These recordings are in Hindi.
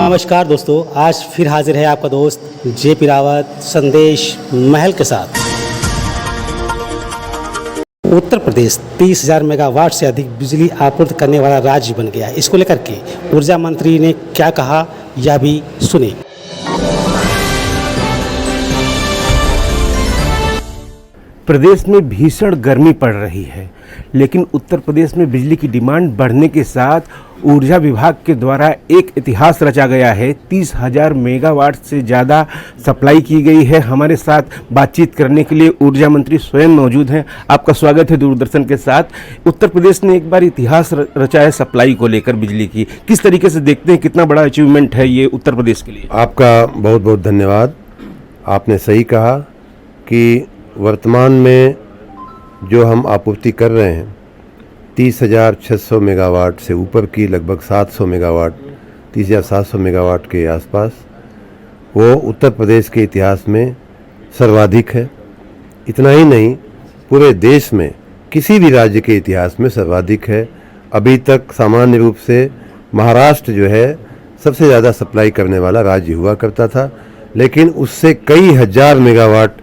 नमस्कार दोस्तों, आज फिर हाजिर है आपका दोस्त जेपी रावत संदेश महल के साथ। उत्तर प्रदेश 30,000 मेगावाट से अधिक बिजली आपूर्ति करने वाला राज्य बन गया। इसको लेकर के ऊर्जा मंत्री ने क्या कहा, यह भी सुने। प्रदेश में भीषण गर्मी पड़ रही है, लेकिन उत्तर प्रदेश में बिजली की डिमांड बढ़ने के साथ ऊर्जा विभाग के द्वारा एक इतिहास रचा गया है। 30,000 मेगावाट से ज़्यादा सप्लाई की गई है। हमारे साथ बातचीत करने के लिए ऊर्जा मंत्री स्वयं मौजूद हैं। आपका स्वागत है दूरदर्शन के साथ। उत्तर प्रदेश ने एक बार इतिहास रचा है सप्लाई को लेकर बिजली की। किस तरीके से देखते हैं, कितना बड़ा अचीवमेंट है ये उत्तर प्रदेश के लिए? आपका बहुत बहुत धन्यवाद। आपने सही कहा कि वर्तमान में जो हम आपूर्ति कर रहे हैं 30,600 मेगावाट से ऊपर की, लगभग 700 मेगावाट, 30,700 मेगावाट के आसपास, वो उत्तर प्रदेश के इतिहास में सर्वाधिक है। इतना ही नहीं, पूरे देश में किसी भी राज्य के इतिहास में सर्वाधिक है। अभी तक सामान्य रूप से महाराष्ट्र जो है सबसे ज़्यादा सप्लाई करने वाला राज्य हुआ करता था, लेकिन उससे कई हज़ार मेगावाट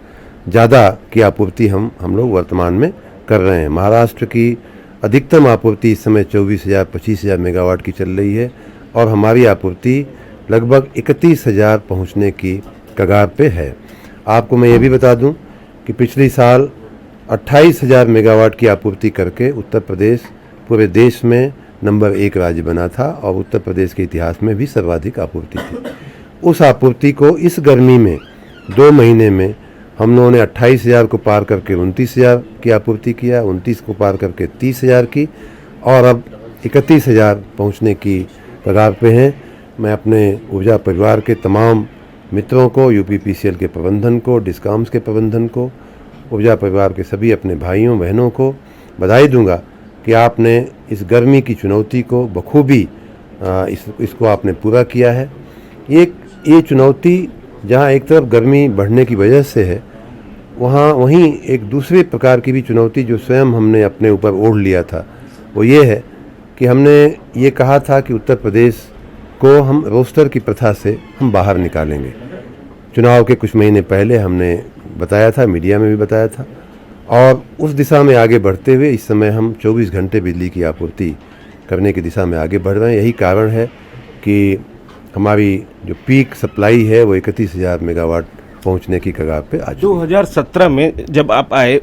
ज़्यादा की आपूर्ति हम लोग वर्तमान में कर रहे हैं। महाराष्ट्र की अधिकतम आपूर्ति इस समय 24,000-25,000 मेगावाट की चल रही है और हमारी आपूर्ति लगभग 31,000 पहुंचने की कगार पे है। आपको मैं ये भी बता दूं कि पिछले साल 28,000 मेगावाट की आपूर्ति करके उत्तर प्रदेश पूरे देश में नंबर 1 राज्य बना था और उत्तर प्रदेश के इतिहास में भी सर्वाधिक आपूर्ति थी। उस आपूर्ति को इस गर्मी में 2 महीने में हम लोगों ने 28,000 को पार करके 29,000 की आपूर्ति किया, 29 को पार करके 30,000 की, और अब 31,000 पहुंचने की कगार पे हैं। मैं अपने ऊर्जा परिवार के तमाम मित्रों को, यूपीपीसीएल के प्रबंधन को, डिस्कॉम्स के प्रबंधन को, ऊर्जा परिवार के सभी अपने भाइयों बहनों को बधाई दूंगा कि आपने इस गर्मी की चुनौती को बखूबी इसको आपने पूरा किया है। ये चुनौती जहाँ एक तरफ गर्मी बढ़ने की वजह से है, वहीं एक दूसरे प्रकार की भी चुनौती जो स्वयं हमने अपने ऊपर ओढ़ लिया था, वो ये है कि हमने ये कहा था कि उत्तर प्रदेश को हम रोस्टर की प्रथा से हम बाहर निकालेंगे। चुनाव के कुछ महीने पहले हमने बताया था, मीडिया में भी बताया था, और उस दिशा में आगे बढ़ते हुए इस समय हम 24 घंटे बिजली की आपूर्ति करने की दिशा में आगे बढ़ रहे हैं। यही कारण है कि हमारी जो पीक सप्लाई है वो 31,000 मेगावाट पहुंचने की कगार पे आज। 2017 में जब आप आए,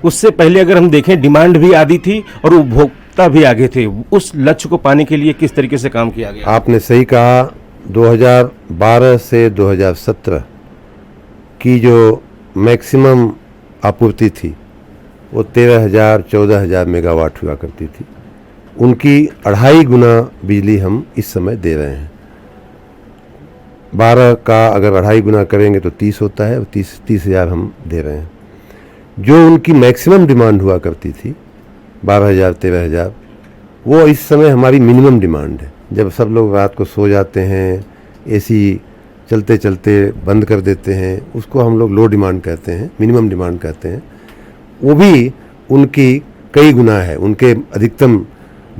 उससे पहले अगर हम देखें, डिमांड भी आधी थी और उपभोक्ता भी आगे थे। उस लक्ष्य को पाने के लिए किस तरीके से काम किया गया? आपने सही कहा। 2012 से 2017 की जो मैक्सिमम आपूर्ति थी वो 13,000-14,000 मेगावाट हुआ करती थी। उनकी 2.5 गुना बिजली हम इस समय दे रहे हैं। 12 का अगर 2.5 गुना करेंगे तो 30 होता है, 30,000 हम दे रहे हैं। जो उनकी मैक्सिमम डिमांड हुआ करती थी 12,000-13,000, वो इस समय हमारी मिनिमम डिमांड है। जब सब लोग रात को सो जाते हैं, एसी चलते चलते बंद कर देते हैं, उसको हम लोग लो डिमांड कहते हैं, मिनिमम डिमांड कहते हैं। वो भी उनकी कई गुना है, उनके अधिकतम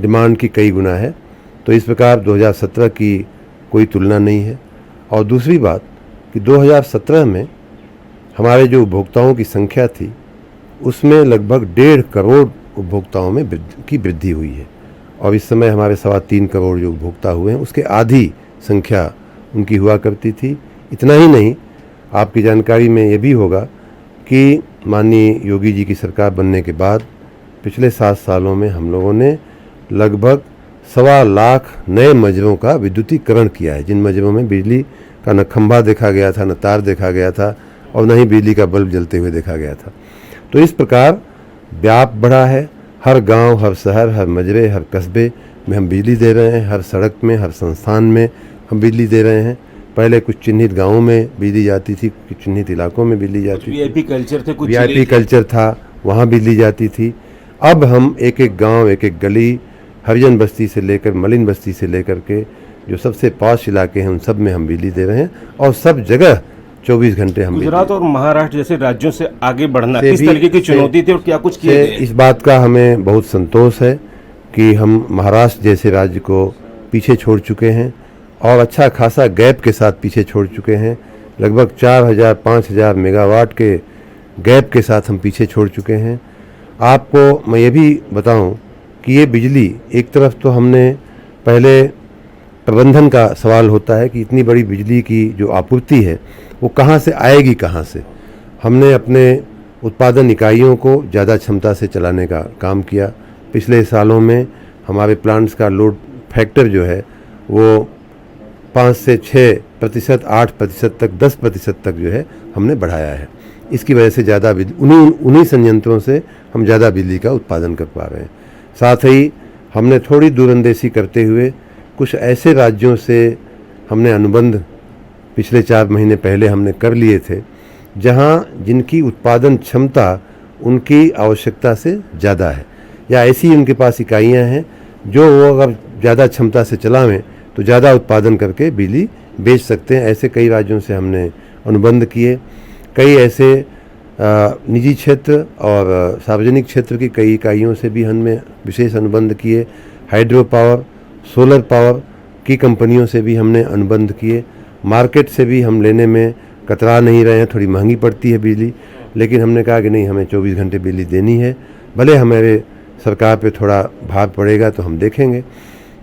डिमांड की कई गुना है। तो इस प्रकार 2017 की कोई तुलना नहीं है। और दूसरी बात कि 2017 में हमारे जो उपभोक्ताओं की संख्या थी उसमें लगभग 1.5 करोड़ उपभोक्ताओं में की वृद्धि हुई है, और इस समय हमारे 3.25 करोड़ जो उपभोक्ता हुए हैं उसके आधी संख्या उनकी हुआ करती थी। इतना ही नहीं, आपकी जानकारी में ये भी होगा कि माननीय योगी जी की सरकार बनने के बाद पिछले 7 सालों में हम लोगों ने लगभग 1.25 लाख नए मजरों का विद्युतीकरण किया है, जिन मजरों में बिजली का न खंभा देखा गया था, न तार देखा गया था, और न ही बिजली का बल्ब जलते हुए देखा गया था। तो इस प्रकार व्याप बढ़ा है। हर गांव, हर शहर, हर मजरे, हर कस्बे में हम बिजली दे रहे हैं। हर सड़क में, हर संस्थान में हम बिजली दे रहे हैं। पहले कुछ चिन्हित गाँवों में बिजली जाती थी, कुछ चिन्हित इलाकों में बिजली जाती थी। वीआईपी कल्चर थे, कुछ वीआईपी कल्चर था, वहाँ बिजली जाती थी। अब हम एक एक गाँव, एक एक गली, हरिजन बस्ती से लेकर मलिन बस्ती से लेकर के जो सबसे पॉश इलाके हैं उन सब में हम बिजली दे रहे हैं, और सब जगह 24 घंटे हम। गुजरात और महाराष्ट्र जैसे राज्यों से आगे बढ़ना किस तरीके की चुनौती थी और क्या कुछ किया गया? इस बात का हमें बहुत संतोष है कि हम महाराष्ट्र जैसे राज्य को पीछे छोड़ चुके हैं और अच्छा खासा गैप के साथ पीछे छोड़ चुके हैं। लगभग 4,000-5,000 मेगावाट के गैप के साथ हम पीछे छोड़ चुके हैं। आपको मैं ये भी बताऊं कि ये बिजली एक तरफ तो हमने पहले प्रबंधन का सवाल होता है कि इतनी बड़ी बिजली की जो आपूर्ति है वो कहाँ से आएगी, कहाँ से। हमने अपने उत्पादन इकाइयों को ज़्यादा क्षमता से चलाने का काम किया। पिछले सालों में हमारे प्लांट्स का लोड फैक्टर जो है वो 5 से 6%, 8% तक, 10% तक जो है हमने बढ़ाया है। इसकी वजह से ज़्यादा उन्हीं संयंत्रों से हम ज़्यादा बिजली का उत्पादन कर पा रहे हैं। साथ ही हमने थोड़ी दूरंदेशी करते हुए कुछ ऐसे राज्यों से हमने अनुबंध पिछले 4 महीने पहले हमने कर लिए थे जहां जिनकी उत्पादन क्षमता उनकी आवश्यकता से ज़्यादा है, या ऐसी उनके पास इकाइयां हैं जो वो अगर ज़्यादा क्षमता से चलावें तो ज़्यादा उत्पादन करके बिजली बेच सकते हैं। ऐसे कई राज्यों से हमने अनुबंध किए। कई ऐसे निजी क्षेत्र और सार्वजनिक क्षेत्र की कई इकाइयों से भी हमने विशेष अनुबंध किए। हाइड्रो पावर, सोलर पावर की कंपनियों से भी हमने अनुबंध किए। मार्केट से भी हम लेने में कतरा नहीं रहे हैं। थोड़ी महंगी पड़ती है बिजली, लेकिन हमने कहा कि नहीं, हमें 24 घंटे बिजली देनी है। भले हमारे सरकार पे थोड़ा भार पड़ेगा तो हम देखेंगे।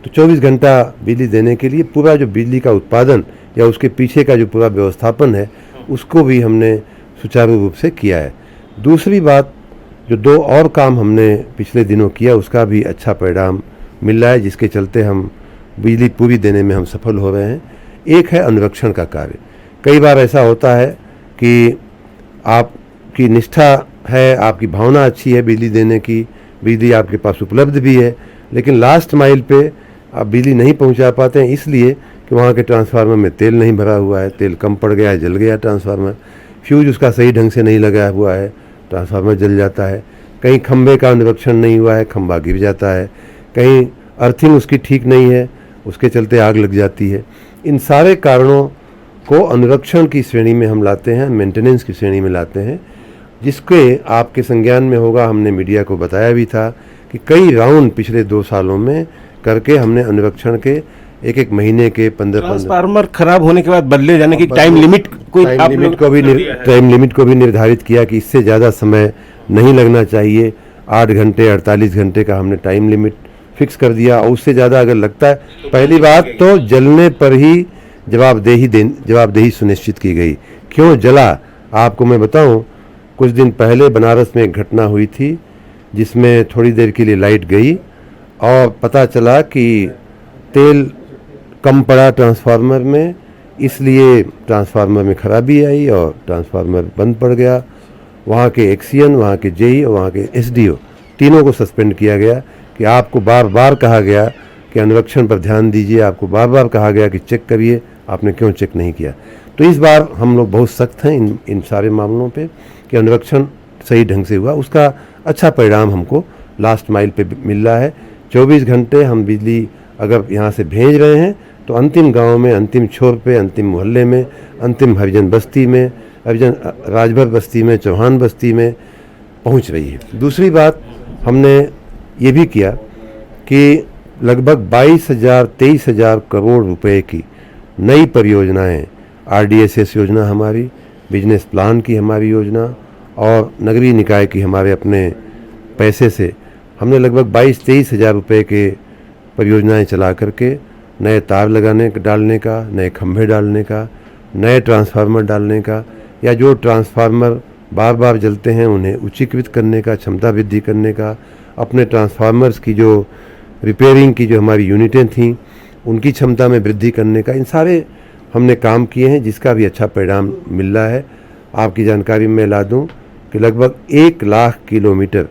तो 24 घंटा बिजली देने के लिए पूरा जो बिजली का उत्पादन या उसके पीछे का जो पूरा व्यवस्थापन है उसको भी हमने सुचारू रूप से किया है। दूसरी बात, जो 2 और काम हमने पिछले दिनों किया उसका भी अच्छा परिणाम मिल रहा है, जिसके चलते हम बिजली पूरी देने में हम सफल हो रहे हैं। एक है अनुरक्षण का कार्य। कई बार ऐसा होता है कि आपकी निष्ठा है, आपकी भावना अच्छी है बिजली देने की, बिजली आपके पास उपलब्ध भी है, लेकिन लास्ट माइल पे आप बिजली नहीं पहुंचा पाते हैं इसलिए कि वहाँ के ट्रांसफार्मर में तेल नहीं भरा हुआ है, तेल कम पड़ गया है, जल गया ट्रांसफार्मर, फ्यूज उसका सही ढंग से नहीं लगा हुआ है, ट्रांसफार्मर जल जाता है। कहीं खंभे का अनुरक्षण नहीं हुआ है, खंभा गिर जाता है। कहीं अर्थिंग उसकी ठीक नहीं है, उसके चलते आग लग जाती है। इन सारे कारणों को अनुरक्षण की श्रेणी में हम लाते हैं, मेंटेनेंस की श्रेणी में लाते हैं, जिसके आपके संज्ञान में होगा। हमने मीडिया को बताया भी था कि कई राउंड पिछले 2 सालों में करके हमने अनुरक्षण के एक महीने के 15 ट्रांसफार्मर खराब होने के बाद बदले जाने की टाइम लिमिट को भी निर्धारित किया कि इससे ज़्यादा समय नहीं लगना चाहिए। 8 घंटे 48 घंटे का हमने टाइम लिमिट फिक्स कर दिया, और उससे ज़्यादा अगर लगता है, पहली बात तो जलने पर ही जवाबदेही सुनिश्चित की गई। क्यों जला, आपको मैं बताऊं, कुछ दिन पहले बनारस में एक घटना हुई थी जिसमें थोड़ी देर के लिए लाइट गई और पता चला कि तेल कम पड़ा ट्रांसफार्मर में, इसलिए ट्रांसफार्मर में खराबी आई और ट्रांसफार्मर बंद पड़ गया। वहाँ के एक्सीएन, वहाँ के जेई और वहाँ के एसडीओ तीनों को सस्पेंड किया गया कि आपको बार बार कहा गया कि अनुरक्षण पर ध्यान दीजिए, आपको बार बार कहा गया कि चेक करिए, आपने क्यों चेक नहीं किया। तो इस बार हम लोग बहुत सख्त हैं इन सारे मामलों पे कि अनुरक्षण सही ढंग से हुआ। उसका अच्छा परिणाम हमको लास्ट माइल पे मिल रहा है। 24 घंटे हम बिजली अगर यहाँ से भेज रहे हैं तो अंतिम गांव में, अंतिम छोर पे, अंतिम मोहल्ले में, अंतिम हरिजन बस्ती में, हरिजन राजभर बस्ती में, चौहान बस्ती में पहुँच रही है। दूसरी बात हमने ये भी किया कि लगभग 22,000-23,000 करोड़ रुपए की नई परियोजनाएं, RDSS योजना हमारी, बिजनेस प्लान की हमारी योजना और नगरीय निकाय की हमारे अपने पैसे से हमने लगभग 22-23,000 रुपये के परियोजनाएं चला करके नए तार डालने का, नए खंभे डालने का, नए ट्रांसफार्मर डालने का, या जो ट्रांसफार्मर बार बार जलते हैं उन्हें उच्चीकृत करने का, क्षमता वृद्धि करने का, अपने ट्रांसफार्मर्स की जो रिपेयरिंग की जो हमारी यूनिटें थीं उनकी क्षमता में वृद्धि करने का, इन सारे हमने काम किए हैं, जिसका भी अच्छा परिणाम मिल रहा है। आपकी जानकारी में ला दूं कि लगभग 1 लाख किलोमीटर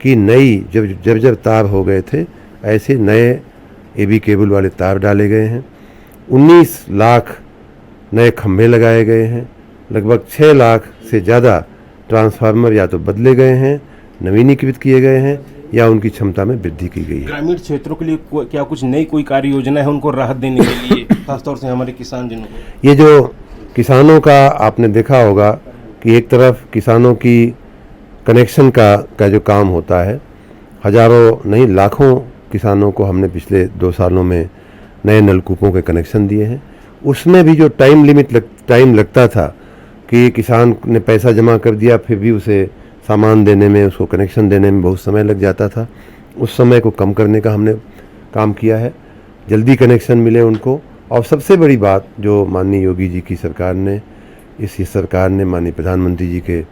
की नई जब तार हो गए थे, ऐसे नए AB केबल वाले तार डाले गए हैं। 19 लाख नए खंभे लगाए गए हैं। लगभग 6 लाख से ज़्यादा ट्रांसफार्मर या तो बदले गए हैं, नवीनीकृत किए गए हैं, या उनकी क्षमता में वृद्धि की गई है। ग्रामीण क्षेत्रों के लिए क्या कुछ नई कोई कार्य योजना है उनको राहत देने के लिए, खासतौर से हमारे किसान जिनों को? ये जो किसानों का आपने देखा होगा कि एक तरफ किसानों की कनेक्शन का जो काम होता है, हजारों नहीं लाखों किसानों को हमने पिछले 2 सालों में नए नलकूपों के कनेक्शन दिए हैं। उसमें भी जो टाइम लगता था कि किसान ने पैसा जमा कर दिया, फिर भी उसे सामान देने में, उसको कनेक्शन देने में बहुत समय लग जाता था, उस समय को कम करने का हमने काम किया है, जल्दी कनेक्शन मिले उनको। और सबसे बड़ी बात जो माननीय योगी जी की सरकार ने, इस सरकार ने माननीय प्रधानमंत्री जी के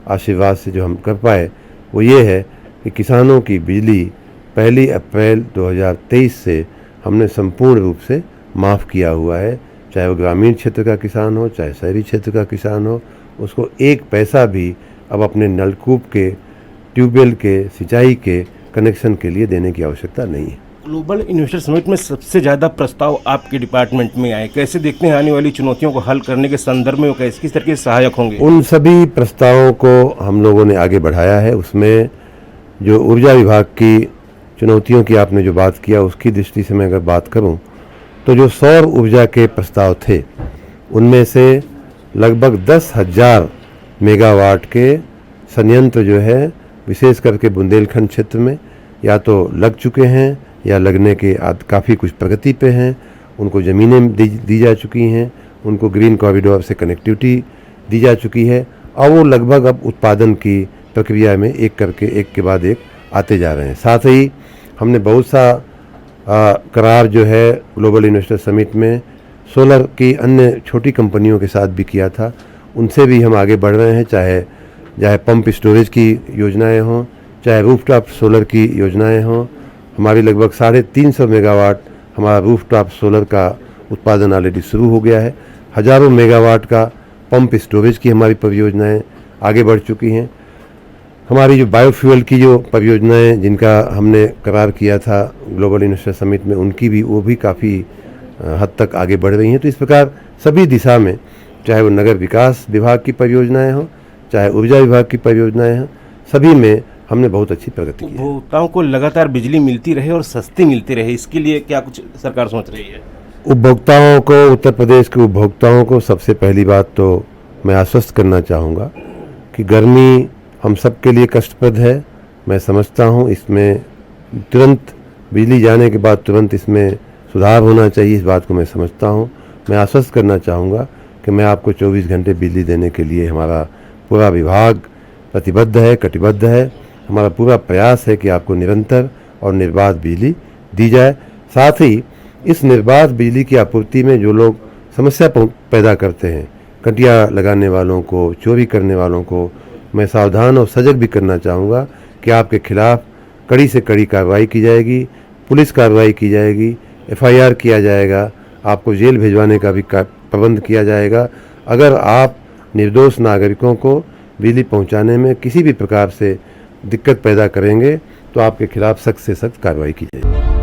आशीर्वाद से जो हम कर पाए, वो ये है कि किसानों की बिजली 1 अप्रैल 2023 से हमने संपूर्ण रूप से माफ़ किया हुआ है। चाहे वो ग्रामीण क्षेत्र का किसान हो, चाहे शहरी क्षेत्र का किसान हो, उसको एक पैसा भी अब अपने नलकूप के, ट्यूबवेल के, सिंचाई के कनेक्शन के लिए देने की आवश्यकता नहीं है। ग्लोबल इन्वेस्टर समिट में सबसे ज़्यादा प्रस्ताव आपके डिपार्टमेंट में आए, कैसे देखते हैं आने वाली चुनौतियों को हल करने के संदर्भ में वो कैसे किस तरीके से सहायक होंगे? उन सभी प्रस्तावों को हम लोगों ने आगे बढ़ाया है। उसमें जो ऊर्जा विभाग की चुनौतियों की आपने जो बात किया, उसकी दृष्टि से मैं अगर बात करूं तो जो सौर ऊर्जा के प्रस्ताव थे, उनमें से लगभग 10,000 मेगावाट के संयंत्र जो है विशेष करके बुंदेलखंड क्षेत्र में या तो लग चुके हैं या लगने के काफ़ी कुछ प्रगति पे हैं। उनको ज़मीनें दी जा चुकी हैं, उनको ग्रीन कॉरिडोर से कनेक्टिविटी दी जा चुकी है और वो लगभग अब उत्पादन की प्रक्रिया में एक करके एक के बाद एक आते जा रहे हैं। साथ ही हमने बहुत सा करार जो है ग्लोबल इन्वेस्टर समिट में सोलर की अन्य छोटी कंपनियों के साथ भी किया था, उनसे भी हम आगे बढ़ रहे हैं। चाहे पंप स्टोरेज की योजनाएं हों, चाहे रूफटॉप सोलर की योजनाएं हों। हमारी लगभग 350 मेगावाट हमारा रूफटॉप सोलर का उत्पादन ऑलरेडी शुरू हो गया है। हज़ारों मेगावाट का पंप स्टोरेज की हमारी परियोजनाएं आगे बढ़ चुकी हैं। हमारी जो बायोफ्यूल की जो परियोजनाएं जिनका हमने करार किया था ग्लोबल इन्वेस्टर समिट में, उनकी भी वो भी काफ़ी हद तक आगे बढ़ रही हैं। तो इस प्रकार सभी दिशा में, चाहे वो नगर विकास विभाग की परियोजनाएं हों, चाहे ऊर्जा विभाग की परियोजनाएं हों, सभी में हमने बहुत अच्छी प्रगति की है। उपभोक्ताओं को लगातार बिजली मिलती रहे और सस्ती मिलती रहे, इसके लिए क्या कुछ सरकार सोच रही है? उपभोक्ताओं को, उत्तर प्रदेश के उपभोक्ताओं को सबसे पहली बात तो मैं आश्वस्त करना चाहूँगा कि गर्मी हम सब के लिए कष्टप्रद है। मैं समझता हूँ इसमें तुरंत बिजली जाने के बाद तुरंत इसमें सुधार होना चाहिए, इस बात को मैं समझता हूँ। मैं आश्वस्त करना चाहूँगा कि मैं आपको 24 घंटे बिजली देने के लिए हमारा पूरा विभाग प्रतिबद्ध है, कटिबद्ध है। हमारा पूरा प्रयास है कि आपको निरंतर और निर्बाध बिजली दी जाए। साथ ही इस निर्बाध बिजली की आपूर्ति में जो लोग समस्या पैदा करते हैं, कटिया लगाने वालों को, चोरी करने वालों को, मैं सावधान और सजग भी करना चाहूँगा कि आपके खिलाफ कड़ी से कड़ी कार्रवाई की जाएगी, पुलिस कार्रवाई की जाएगी, FIR किया जाएगा, आपको जेल भिजवाने का भी प्रबंध किया जाएगा। अगर आप निर्दोष नागरिकों को बिजली पहुंचाने में किसी भी प्रकार से दिक्कत पैदा करेंगे तो आपके खिलाफ सख्त से सख्त कार्रवाई की जाएगी।